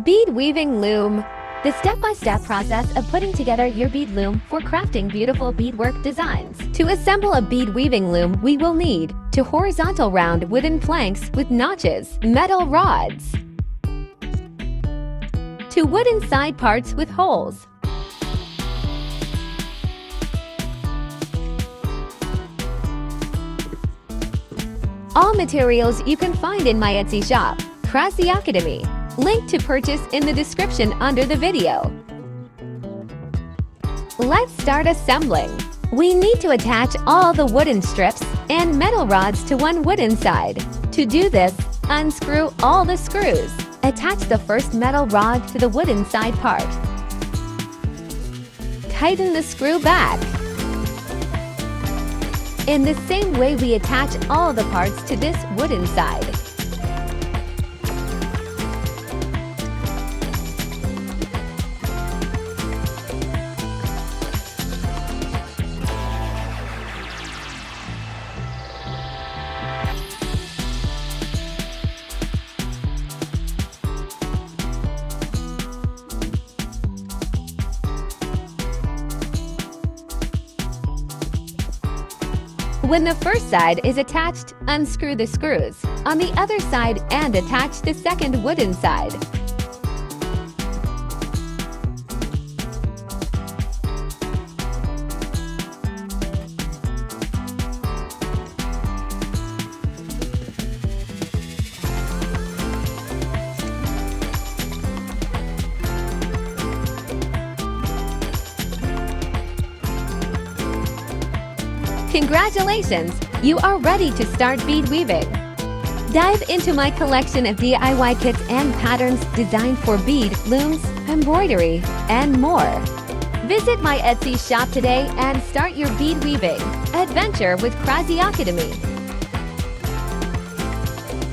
Bead weaving loom. The step-by-step process of putting together your bead loom for crafting beautiful beadwork designs. To assemble a bead weaving loom, we will need 2 horizontal round wooden planks with notches, metal rods, 2 wooden side parts with holes, all materials you can find in my Etsy shop, Crazy Academy. Link to purchase in the description under the video. Let's start assembling. We need to attach all the wooden strips and metal rods to one wooden side. To do this, unscrew all the screws. Attach the first metal rod to the wooden side part. Tighten the screw back. In the same way we attach all the parts to this wooden side. When the first side is attached, unscrew the screws on the other side and attach the second wooden side. Congratulations! You are ready to start bead weaving. Dive into my collection of DIY kits and patterns designed for bead, looms, embroidery, and more. Visit my Etsy shop today and start your bead weaving adventure with Crazy Academy.